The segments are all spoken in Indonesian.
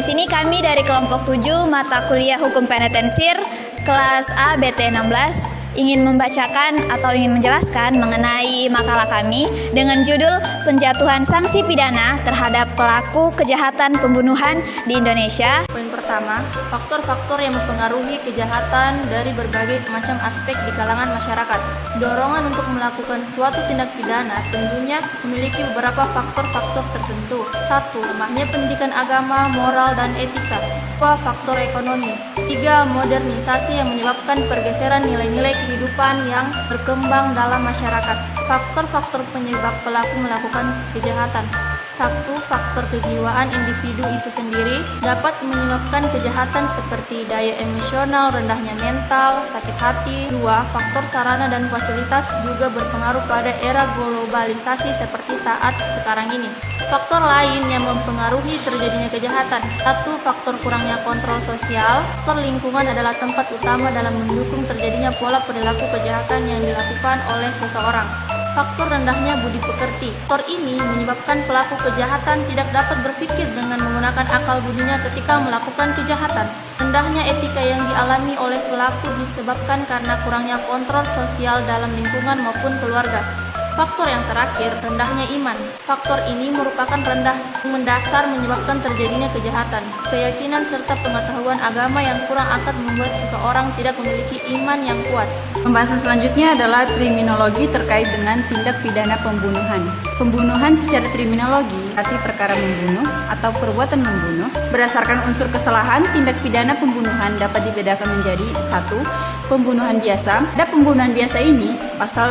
Di sini kami dari kelompok 7 mata kuliah Hukum Penitensir kelas A BT 16 ingin membacakan atau ingin menjelaskan mengenai makalah kami dengan judul Penjatuhan Sanksi Pidana terhadap Pelaku Kejahatan Pembunuhan di Indonesia. Poin pertama, faktor-faktor yang mempengaruhi kejahatan dari berbagai macam aspek di kalangan masyarakat. Dorongan untuk melakukan suatu tindak pidana tentunya memiliki beberapa faktor-faktor tertentu. 1. Lemahnya pendidikan agama, moral, dan etika. 2. Faktor ekonomi. 3. Modernisasi yang menyebabkan pergeseran nilai-nilai kehidupan yang berkembang dalam masyarakat. Faktor-faktor penyebab pelaku melakukan kejahatan. 1. Faktor kejiwaan individu itu sendiri dapat menyebabkan kejahatan seperti daya emosional, rendahnya mental, sakit hati. 2. Faktor sarana dan fasilitas juga berpengaruh pada era globalisasi seperti saat sekarang ini. Faktor lain yang mempengaruhi terjadinya kejahatan. 1. Faktor kurangnya kontrol sosial. Faktor lingkungan adalah tempat utama dalam mendukung terjadinya pola perilaku kejahatan yang dilakukan oleh seseorang. Faktor rendahnya budi pekerti. Faktor ini menyebabkan pelaku kejahatan tidak dapat berpikir dengan menggunakan akal budinya ketika melakukan kejahatan. Rendahnya etika yang dialami oleh pelaku disebabkan karena kurangnya kontrol sosial dalam lingkungan maupun keluarga. Faktor yang terakhir, rendahnya iman. Faktor ini merupakan rendah mendasar menyebabkan terjadinya kejahatan. Keyakinan serta pengetahuan agama yang kurang akan membuat seseorang tidak memiliki iman yang kuat. Pembahasan selanjutnya adalah kriminologi terkait dengan tindak pidana pembunuhan. Pembunuhan secara kriminologi arti perkara membunuh atau perbuatan membunuh. Berdasarkan unsur kesalahan, tindak pidana pembunuhan dapat dibedakan menjadi 1. Pembunuhan biasa. Pada pembunuhan biasa ini, pasal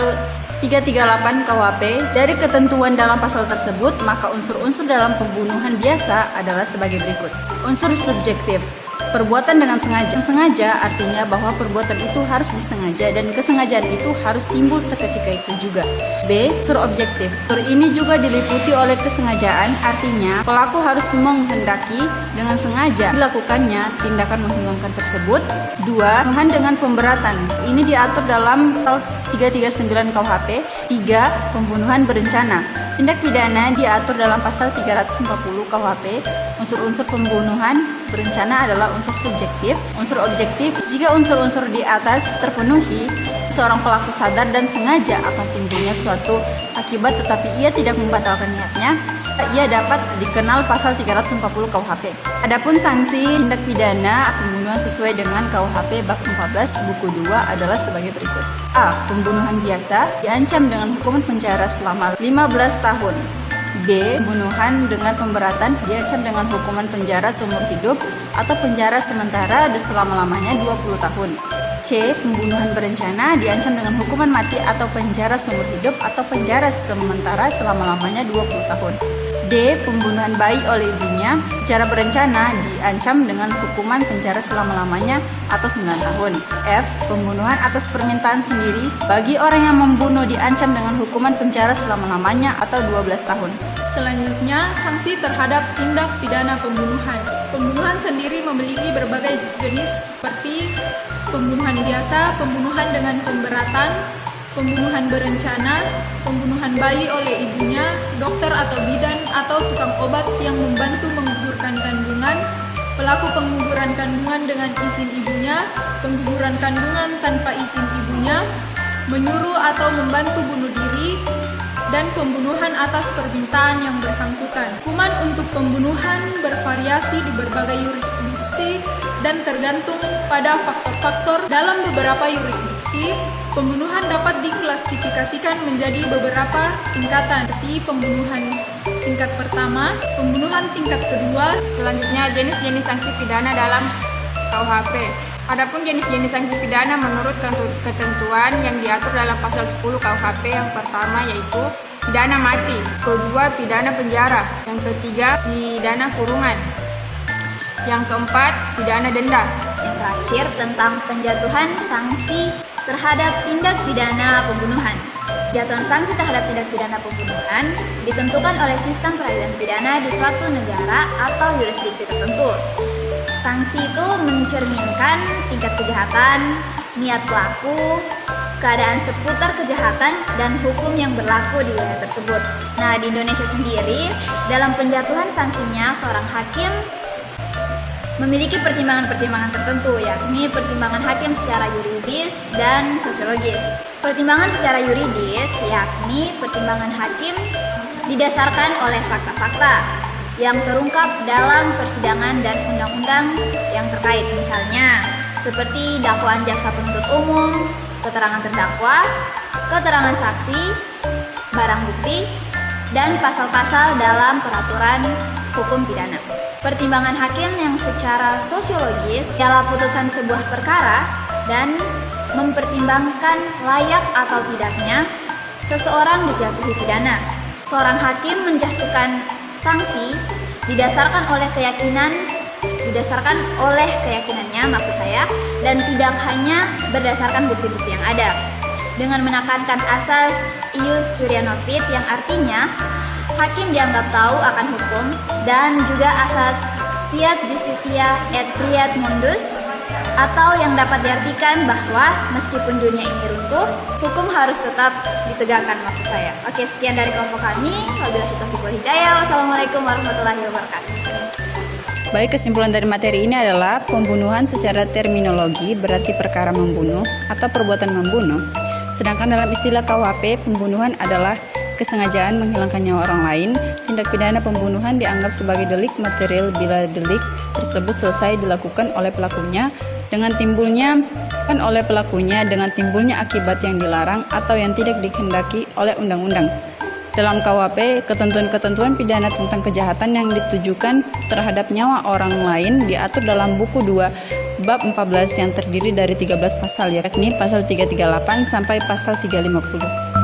338 KUHP, dari ketentuan dalam pasal tersebut, maka unsur-unsur dalam pembunuhan biasa adalah sebagai berikut. Unsur subjektif. Perbuatan dengan sengaja. Sengaja artinya bahwa perbuatan itu harus disengaja dan kesengajaan itu harus timbul seketika itu juga. B. Unsur objektif. Unsur ini juga diliputi oleh kesengajaan, artinya pelaku harus menghendaki dengan sengaja dilakukannya tindakan menghilangkan tersebut. 2. Pembunuhan dengan pemberatan. Ini diatur dalam pasal 339 KUHP. 3. Pembunuhan berencana. Tindak pidana diatur dalam pasal 340 KUHP. Unsur-unsur pembunuhan berencana adalah unsur subjektif. Unsur objektif, jika unsur-unsur di atas terpenuhi, seorang pelaku sadar dan sengaja akan timbulnya suatu akibat tetapi ia tidak membatalkan niatnya, ia dapat dikenal pasal 340 KUHP. Adapun sanksi tindak pidana pembunuhan sesuai dengan KUHP bab 14 buku 2 adalah sebagai berikut. A. Pembunuhan biasa diancam dengan hukuman penjara selama 15 tahun. B. Pembunuhan dengan pemberatan diancam dengan hukuman penjara seumur hidup atau penjara sementara selama-lamanya 20 tahun. C. Pembunuhan berencana diancam dengan hukuman mati atau penjara seumur hidup atau penjara sementara selama-lamanya 20 tahun. D. Pembunuhan bayi oleh ibunya secara berencana diancam dengan hukuman penjara selama-lamanya atau 9 tahun. F. Pembunuhan atas permintaan sendiri bagi orang yang membunuh diancam dengan hukuman penjara selama-lamanya atau 12 tahun. Selanjutnya, sanksi terhadap tindak pidana pembunuhan. Pembunuhan sendiri memiliki berbagai jenis seperti pembunuhan biasa, pembunuhan dengan pemberatan, pembunuhan berencana, pembunuhan bayi oleh ibunya, dokter atau bidan atau tukang obat yang membantu menggugurkan kandungan, pelaku pengguguran kandungan dengan izin ibunya, pengguguran kandungan tanpa izin ibunya, menyuruh atau membantu bunuh diri, dan pembunuhan atas permintaan yang bersangkutan. Hukuman untuk pembunuhan bervariasi di berbagai yurisdiksi dan tergantung pada faktor-faktor. Dalam beberapa yurisdiksi, pembunuhan dapat diklasifikasikan menjadi beberapa tingkatan, seperti pembunuhan tingkat pertama, pembunuhan tingkat kedua. Selanjutnya, jenis-jenis sanksi pidana dalam KUHP. Adapun jenis-jenis sanksi pidana menurut ketentuan yang diatur dalam pasal 10 KUHP, yang pertama yaitu pidana mati, kedua pidana penjara, yang ketiga pidana kurungan, yang keempat pidana denda. Yang terakhir tentang penjatuhan sanksi terhadap tindak pidana pembunuhan. Jatuhan sanksi terhadap tindak pidana pembunuhan ditentukan oleh sistem peradilan pidana di suatu negara atau yurisdiksi tertentu. Sanksi itu mencerminkan tingkat kejahatan, niat pelaku, keadaan seputar kejahatan, dan hukum yang berlaku di wilayah tersebut. Nah, di Indonesia sendiri, dalam penjatuhan sanksinya, seorang hakim memiliki pertimbangan-pertimbangan tertentu, yakni pertimbangan hakim secara yuridis dan sosiologis. Pertimbangan secara yuridis yakni pertimbangan hakim didasarkan oleh fakta-fakta yang terungkap dalam persidangan dan undang-undang yang terkait, misalnya seperti dakwaan jaksa penuntut umum, keterangan terdakwa, keterangan saksi, barang bukti, dan pasal-pasal dalam peraturan hukum pidana. Pertimbangan hakim yang secara sosiologis ialah putusan sebuah perkara dan mempertimbangkan layak atau tidaknya seseorang dijatuhi pidana. Seorang hakim menjatuhkan sanksi didasarkan oleh keyakinannya maksud saya, dan tidak hanya berdasarkan bukti-bukti yang ada, dengan menekankan asas ius curia novit yang artinya hakim dianggap tahu akan hukum, dan juga asas fiat justitia et fiat mundus, atau yang dapat diartikan bahwa meskipun dunia ini runtuh, hukum harus tetap ditegakkan maksud saya. Oke, sekian dari kelompok kami. Wabillahi taufiq wal hidayah. Wassalamualaikum warahmatullahi wabarakatuh. Baik, kesimpulan dari materi ini adalah pembunuhan secara terminologi berarti perkara membunuh atau perbuatan membunuh. Sedangkan dalam istilah KUHP, pembunuhan adalah kesengajaan menghilangkan nyawa orang lain. Tindak pidana pembunuhan dianggap sebagai delik material bila delik tersebut selesai dilakukan oleh pelakunya dengan timbulnya akibat yang dilarang atau yang tidak dikehendaki oleh undang-undang. Dalam KUHP, ketentuan-ketentuan pidana tentang kejahatan yang ditujukan terhadap nyawa orang lain diatur dalam buku 2 bab 14 yang terdiri dari 13 pasal, yakni pasal 338 sampai pasal 350.